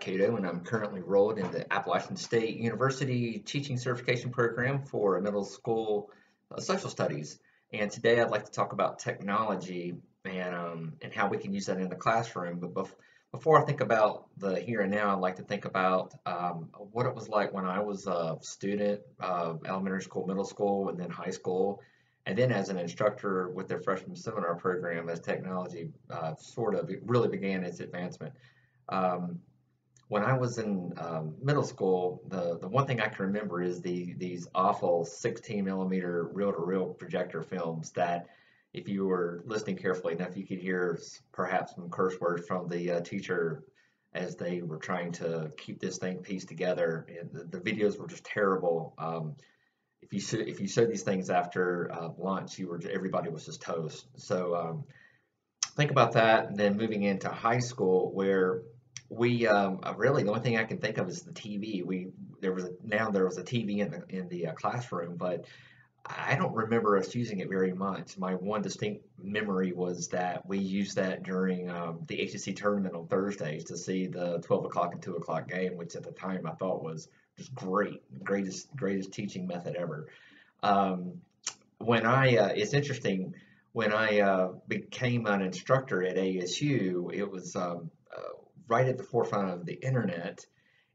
Cato, and I'm currently enrolled in the Appalachian State University Teaching Certification Program for middle school social studies. And today I'd like to talk about technology and how we can use that in the classroom. Before I think about the here and now, I'd like to think about what it was like when I was a student, elementary school, middle school, and then high school. And then as an instructor with their freshman seminar program, as technology sort of really began its advancement. Um, when I was in middle school, the one thing I can remember is these awful 16 millimeter reel-to-reel projector films that, if you were listening carefully enough, you could hear perhaps some curse words from the teacher as they were trying to keep this thing pieced together. And the videos were just terrible. If you showed these things after lunch, everybody was just toast. So think about that, and then moving into high school, where we really the only thing I can think of is the TV. There was a TV in the classroom, but I don't remember us using it very much. My one distinct memory was that we used that during the HSC tournament on Thursdays to see the 12 o'clock and 2 o'clock game, which at the time I thought was just greatest teaching method ever. Um, it's interesting, when I became an instructor at ASU, it was right at the forefront of the internet,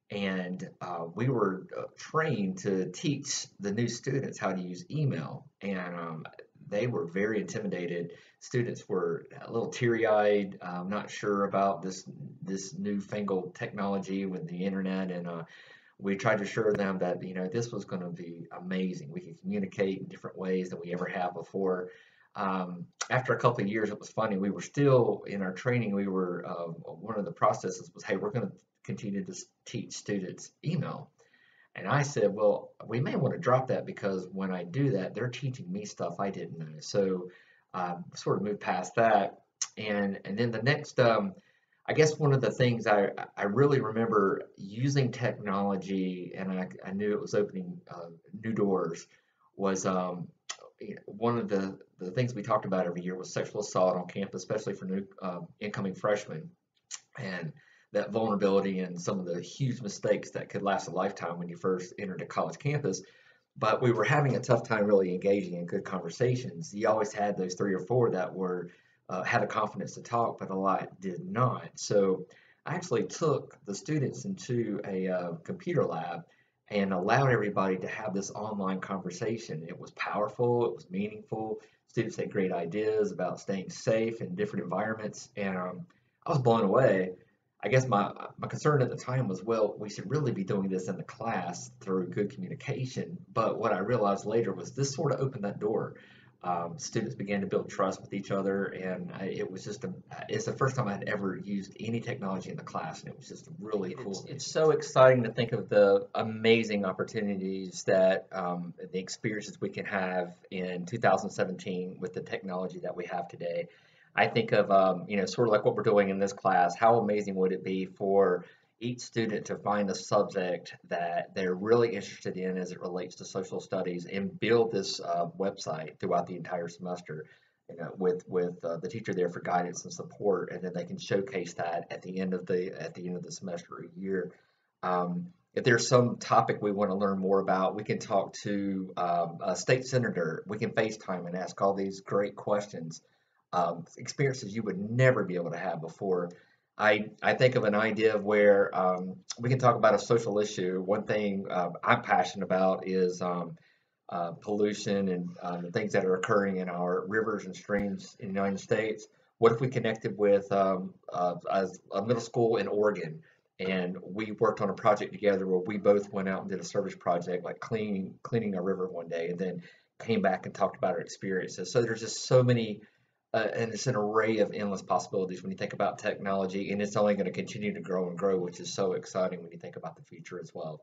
and we were trained to teach the new students how to use email, and they were very intimidated. Students were a little teary-eyed, not sure about this newfangled technology with the internet, and we tried to assure them that this was going to be amazing. We could communicate in different ways than we ever have before. After a couple of years, it was funny. We were still in our training. We were one of the processes was, hey, we're going to continue to teach students email. And I said, well, we may want to drop that, because when I do that, they're teaching me stuff I didn't know. So sort of moved past that. And then the next, I guess one of the things I really remember using technology, and I knew it was opening new doors, was one of the things we talked about every year was sexual assault on campus, especially for new incoming freshmen, and that vulnerability and some of the huge mistakes that could last a lifetime when you first entered a college campus. But we were having a tough time really engaging in good conversations. You always had those three or four that were had the confidence to talk, but a lot did not. So I actually took the students into a computer lab and allowed everybody to have this online conversation. It was powerful, it was meaningful. Students had great ideas about staying safe in different environments, and I was blown away. I guess my concern at the time was, well, we should really be doing this in the class through good communication. But what I realized later was this sort of opened that door. Students began to build trust with each other, and it's the first time I'd ever used any technology in the class, and it was just really cool. It's so exciting to think of the amazing opportunities that the experiences we can have in 2017 with the technology that we have today. I think of, sort of like what we're doing in this class. How amazing would it be for each student to find a subject that they're really interested in as it relates to social studies, and build this website throughout the entire semester, with the teacher there for guidance and support, and then they can showcase that at the end of the semester or year. If there's some topic we want to learn more about, we can talk to a state senator. We can FaceTime and ask all these great questions, experiences you would never be able to have before. I think of an idea of where we can talk about a social issue. One thing I'm passionate about is pollution and the things that are occurring in our rivers and streams in the United States. What if we connected with as a middle school in Oregon, and we worked on a project together where we both went out and did a service project, like cleaning a river one day, and then came back and talked about our experiences. So there's just so many and it's an array of endless possibilities when you think about technology, and it's only going to continue to grow and grow, which is so exciting when you think about the future as well.